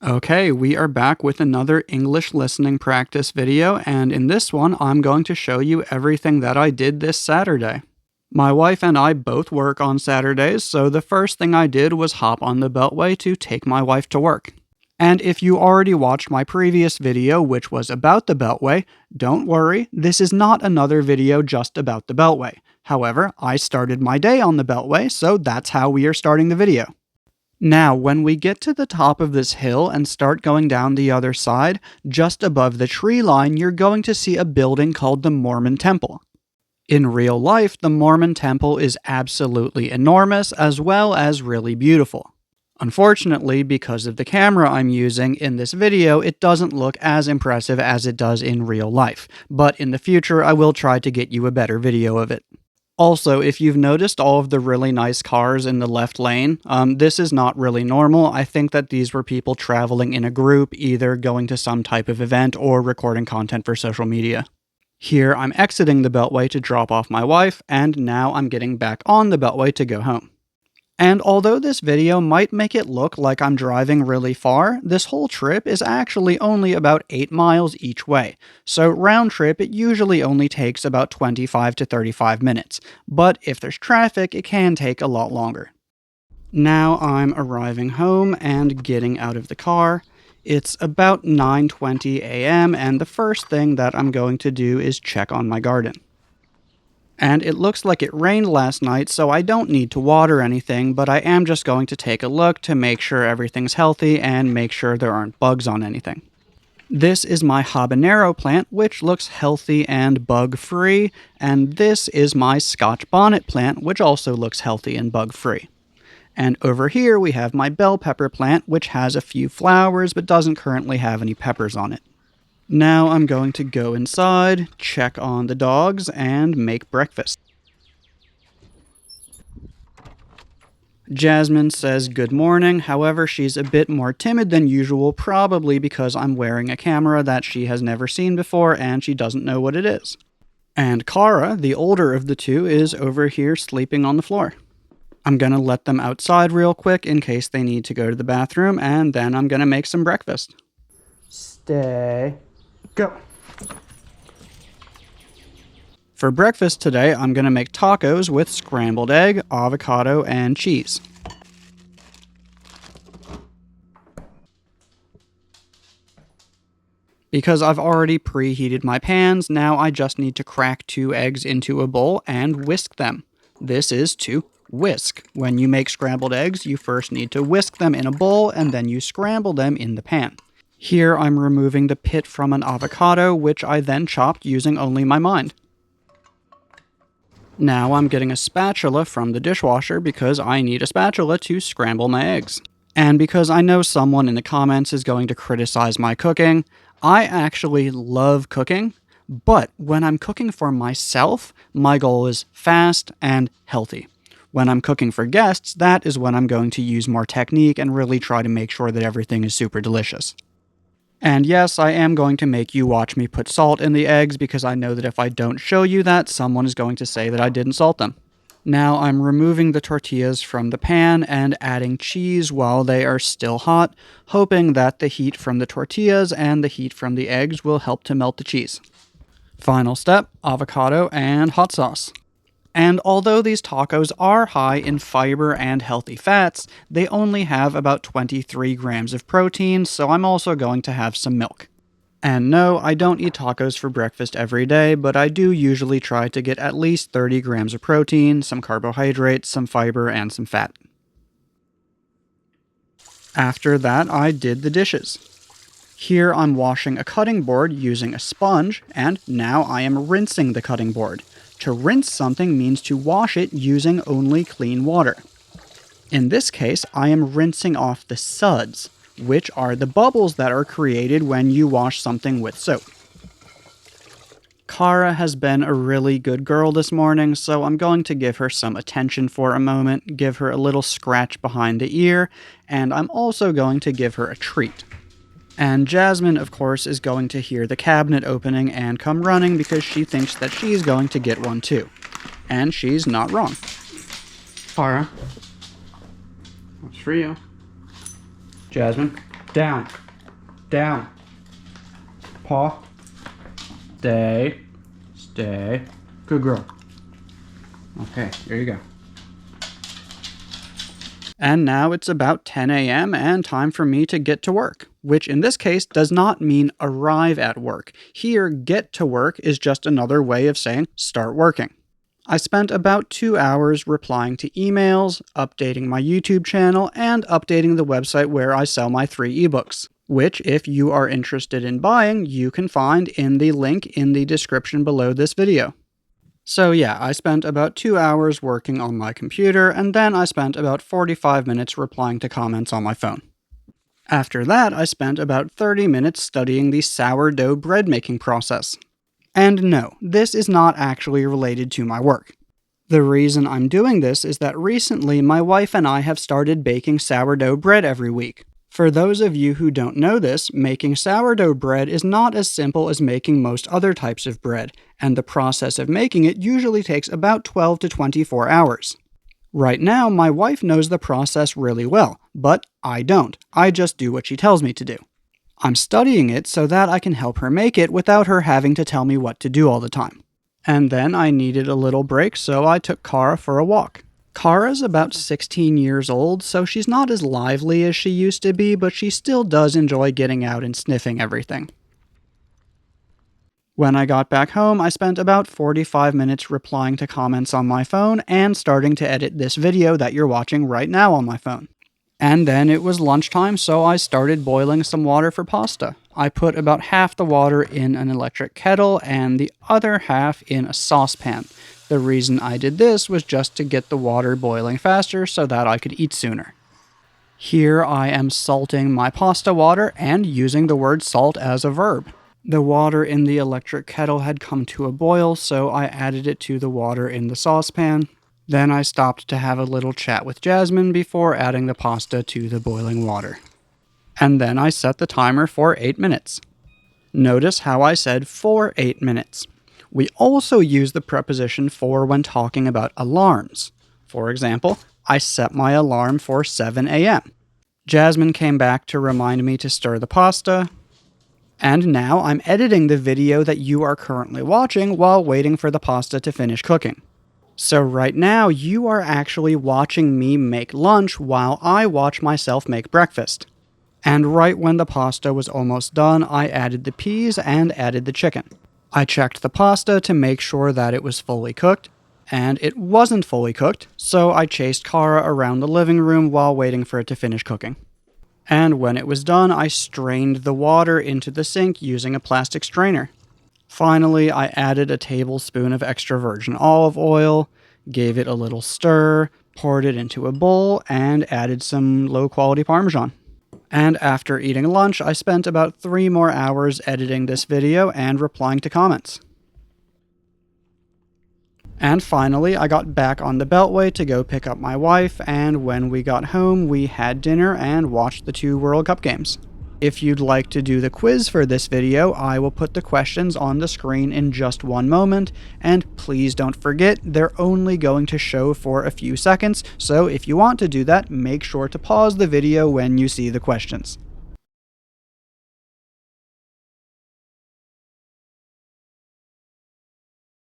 Okay, we are back with another English listening practice video, and in this one, I'm going to show you everything that I did this Saturday. My wife and I both work on Saturdays, so the first thing I did was hop on the Beltway to take my wife to work. And if you already watched my previous video, which was about the Beltway, don't worry, this is not another video just about the Beltway. However, I started my day on the Beltway, so that's how we are starting the video. Now, when we get to the top of this hill and start going down the other side, just above the tree line, you're going to see a building called the Mormon Temple. In real life, the Mormon Temple is absolutely enormous as well as really beautiful. Unfortunately, because of the camera I'm using in this video, it doesn't look as impressive as it does in real life, but in the future I will try to get you a better video of it. Also, if you've noticed all of the really nice cars in the left lane, this is not really normal. I think that these were people traveling in a group, either going to some type of event or recording content for social media. Here, I'm exiting the Beltway to drop off my wife, and now I'm getting back on the Beltway to go home. And although this video might make it look like I'm driving really far, this whole trip is actually only about 8 miles each way, so round trip it usually only takes about 25 to 35 minutes, but if there's traffic it can take a lot longer. Now I'm arriving home and getting out of the car. It's about 9:20 a.m. and the first thing that I'm going to do is check on my garden. And it looks like it rained last night, so I don't need to water anything, but I am just going to take a look to make sure everything's healthy and make sure there aren't bugs on anything. This is my habanero plant, which looks healthy and bug-free, and this is my Scotch bonnet plant, which also looks healthy and bug-free. And over here we have my bell pepper plant, which has a few flowers but doesn't currently have any peppers on it. Now I'm going to go inside, check on the dogs, and make breakfast. Jasmine says good morning, however she's a bit more timid than usual, probably because I'm wearing a camera that she has never seen before and she doesn't know what it is. And Kara, the older of the two, is over here sleeping on the floor. I'm going to let them outside real quick in case they need to go to the bathroom, and then I'm going to make some breakfast. Stay. Go. For breakfast today, I'm going to make tacos with scrambled egg, avocado, and cheese. Because I've already preheated my pans, now I just need to crack 2 eggs into a bowl and whisk them. This is to whisk. When you make scrambled eggs, you first need to whisk them in a bowl and then you scramble them in the pan. Here I'm removing the pit from an avocado, which I then chopped using only my mind. Now I'm getting a spatula from the dishwasher because I need a spatula to scramble my eggs. And because I know someone in the comments is going to criticize my cooking, I actually love cooking, but when I'm cooking for myself, my goal is fast and healthy. When I'm cooking for guests, that is when I'm going to use more technique and really try to make sure that everything is super delicious. And yes, I am going to make you watch me put salt in the eggs because I know that if I don't show you that, someone is going to say that I didn't salt them. Now I'm removing the tortillas from the pan and adding cheese while they are still hot, hoping that the heat from the tortillas and the heat from the eggs will help to melt the cheese. Final step, avocado and hot sauce. And although these tacos are high in fiber and healthy fats, they only have about 23 grams of protein, so I'm also going to have some milk. And no, I don't eat tacos for breakfast every day, but I do usually try to get at least 30 grams of protein, some carbohydrates, some fiber, and some fat. After that, I did the dishes. Here I'm washing a cutting board using a sponge, and now I am rinsing the cutting board. To rinse something means to wash it using only clean water. In this case, I am rinsing off the suds, which are the bubbles that are created when you wash something with soap. Kara has been a really good girl this morning, so I'm going to give her some attention for a moment, give her a little scratch behind the ear, and I'm also going to give her a treat. And Jasmine, of course, is going to hear the cabinet opening and come running because she thinks that she's going to get one too. And she's not wrong. Kara, what's for you? Jasmine, Down. Down. Paw. Stay. Stay. Good girl. Okay, here you go. And now it's about 10 a.m. and time for me to get to work, which in this case does not mean arrive at work. Here, get to work is just another way of saying start working. I spent about 2 hours replying to emails, updating my YouTube channel, and updating the website where I sell my 3 ebooks, which if you are interested in buying, you can find in the link in the description below this video. So yeah, I spent about 2 hours working on my computer, and then I spent about 45 minutes replying to comments on my phone. After that, I spent about 30 minutes studying the sourdough bread making process. And no, this is not actually related to my work. The reason I'm doing this is that recently my wife and I have started baking sourdough bread every week. For those of you who don't know this, making sourdough bread is not as simple as making most other types of bread, and the process of making it usually takes about 12 to 24 hours. Right now, my wife knows the process really well, but I don't. I just do what she tells me to do. I'm studying it so that I can help her make it without her having to tell me what to do all the time. And then I needed a little break, so I took Kara for a walk. Kara's about 16 years old, so she's not as lively as she used to be, but she still does enjoy getting out and sniffing everything. When I got back home, I spent about 45 minutes replying to comments on my phone and starting to edit this video that you're watching right now on my phone. And then it was lunchtime, so I started boiling some water for pasta. I put about half the water in an electric kettle and the other half in a saucepan. The reason I did this was just to get the water boiling faster so that I could eat sooner. Here I am salting my pasta water and using the word salt as a verb. The water in the electric kettle had come to a boil, so I added it to the water in the saucepan. Then I stopped to have a little chat with Jasmine before adding the pasta to the boiling water. And then I set the timer for 8 minutes. Notice how I said for 8 minutes. We also use the preposition for when talking about alarms. For example, I set my alarm for 7 a.m. Jasmine came back to remind me to stir the pasta. And now I'm editing the video that you are currently watching while waiting for the pasta to finish cooking. So right now, you are actually watching me make lunch while I watch myself make breakfast. And right when the pasta was almost done, I added the peas and added the chicken. I checked the pasta to make sure that it was fully cooked, and it wasn't fully cooked, so I chased Kara around the living room while waiting for it to finish cooking. And when it was done, I strained the water into the sink using a plastic strainer. Finally, I added a tablespoon of extra virgin olive oil, gave it a little stir, poured it into a bowl, and added some low-quality Parmesan. And after eating lunch, I spent about 3 more hours editing this video and replying to comments. And finally, I got back on the Beltway to go pick up my wife, and when we got home, we had dinner and watched the 2 World Cup games. If you'd like to do the quiz for this video, I will put the questions on the screen in just one moment, and please don't forget, they're only going to show for a few seconds, so if you want to do that, make sure to pause the video when you see the questions.